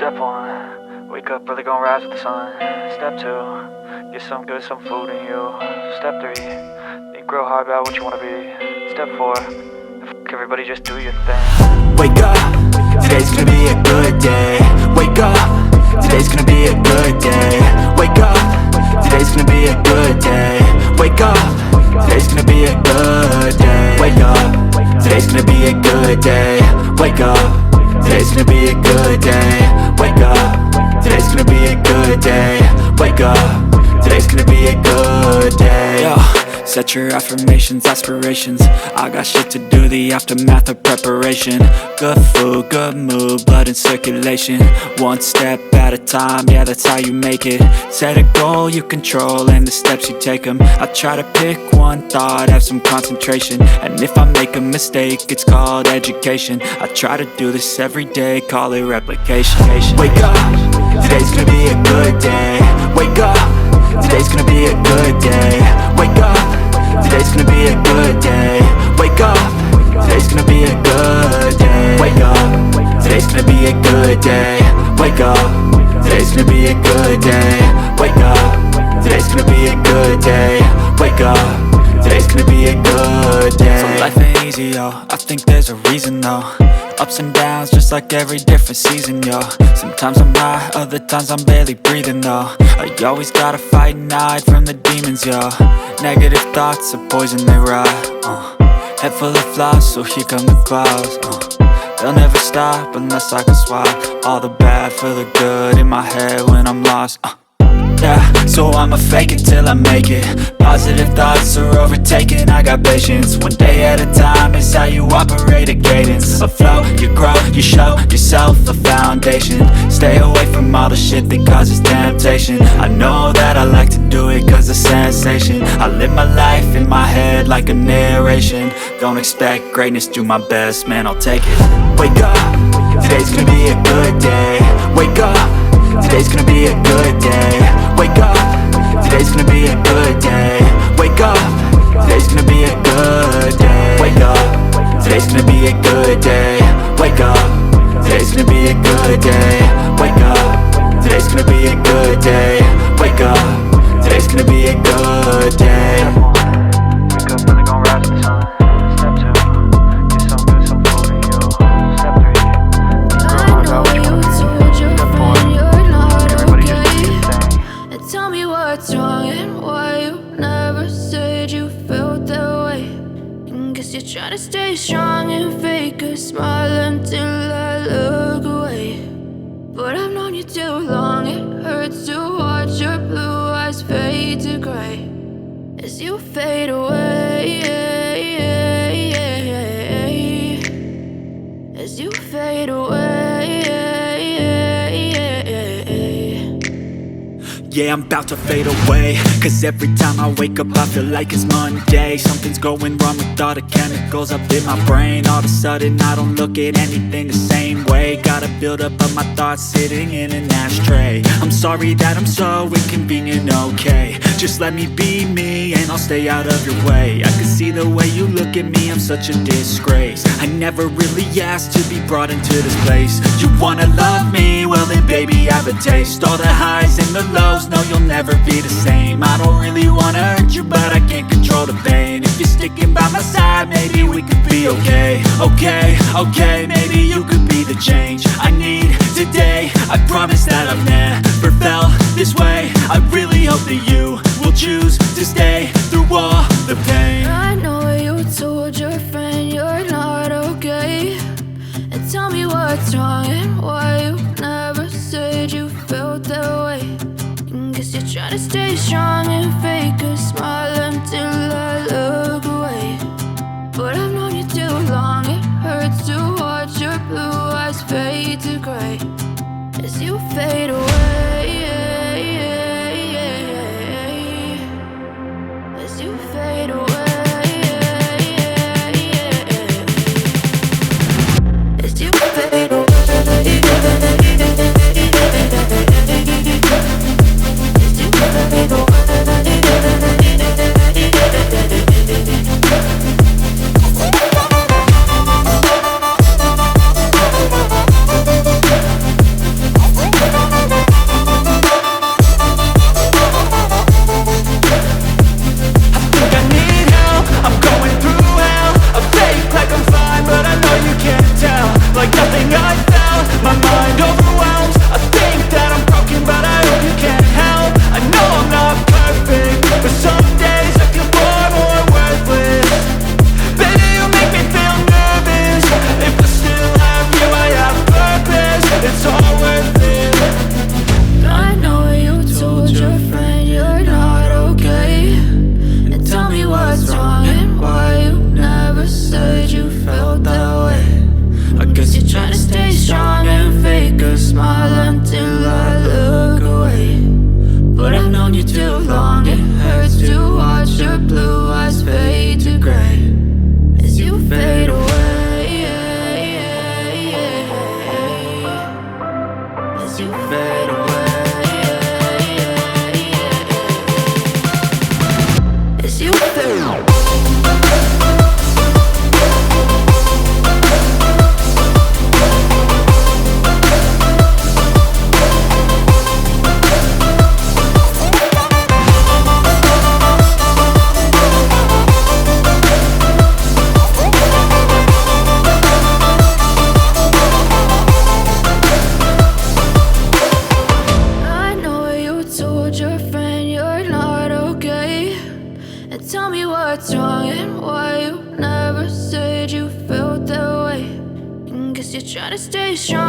Step 1, wake up early, gonna rise with the sun. Step 2, get some good, some food in you. Step 3, think real hard about what you wanna be. Step 4, everybody just do your thing. Wake up, today's gonna be a good day. Wake up, today's gonna be a good day. Wake up, today's gonna be a good day. Wake up, today's gonna be a good day. Wake up, today's gonna be a good day. Wake up, today's gonna be a good day. Wake up, today's gonna be a good day. Wake up, today's gonna be a good day. Yo, set your affirmations, aspirations. I got shit to do, the aftermath of preparation. Good food, good mood, blood in circulation. One step at a time, yeah, that's how you make it. Set a goal you control and the steps you take them. I try to pick one thought, have some concentration. And if I make a mistake, it's called education. I try to do this every day, call it replication. Wake up, today's gonna be a good day. Wake up, today's gonna be a good day. Wake up, today's gonna be a good day. Wake up, today's gonna be a good day. Wake up, today's gonna be a good day. Wake up, today's gonna be a good day. Wake up, today's gonna be a good day. Wake up, today's gonna be a good day. So life ain't easy, yo, I think there's a reason though. Ups and downs, just like every different season, yo. Sometimes I'm high, other times I'm barely breathing, though. I always gotta fight and hide from the demons, yo. Negative thoughts are poison, they rot. Head full of flaws, so here come the clouds. They'll never stop unless I can swap all the bad for the good in my head when I'm lost. Yeah, so I'ma fake it till I make it. Positive thoughts are overtaken, I got patience. One day at a time is how you operate a cadence. A flow, you grow, you show yourself a foundation. Stay away from all the shit that causes temptation. I know that I like to do it cause it's sensation. I live my life in my head like a narration. Don't expect greatness, do my best, man, I'll take it. Wake up, today's gonna be a good day. Wake up, today's gonna be a good day. Wake up, today's gonna be a good day. Wake up, today's gonna be a good day. Wake up, today's gonna be a good day. Wake up, today's gonna be a good day. Wake up, today's gonna be a good day. Wake up, today's gonna be a good day. Wake up early, gonna rise with the sun. Step 2, get some good, some food in you. Step 3, think real hard about what you wanna be. Step 4, everybody just do your thing. Tell me what's wrong and why you never said you felt that way. And guess you're trying to stay strong and fake a smile until I look away. But I've known you too long, it hurts to watch your blue eyes fade to gray as you fade away. As you fade away. Yeah, I'm about to fade away. Cause every time I wake up I feel like it's Monday. Something's going wrong with all the chemicals up in my brain. All of a sudden I don't look at anything the same way. Gotta build up of my thoughts sitting in an ashtray. I'm sorry that I'm so inconvenient, okay. Just let me be me and I'll stay out of your way. I can see the way you look at me, I'm such a disgrace. I never really asked to be brought into this place. You wanna love me? Well then baby I have a taste. All the highs and the lows, no you'll never be the same. I don't really wanna hurt you but I can't control the pain. If you're sticking by my side maybe we could be okay. Okay, maybe you could be the change I need today. I promise that I've never felt this way. I really hope that you will choose to stay through all the pain. I know you told your friend you're not okay. And tell me what's wrong and why you never said you felt that way. And guess you're trying to stay strong and fake a smile until I look away. But I've known you too long, it hurts to watch your blue eyes fade to gray as you fade away. As you fade away. As you fade away. as you fade away. As you fade away. What's wrong and why you never said you felt that way? And guess you're trying to stay strong.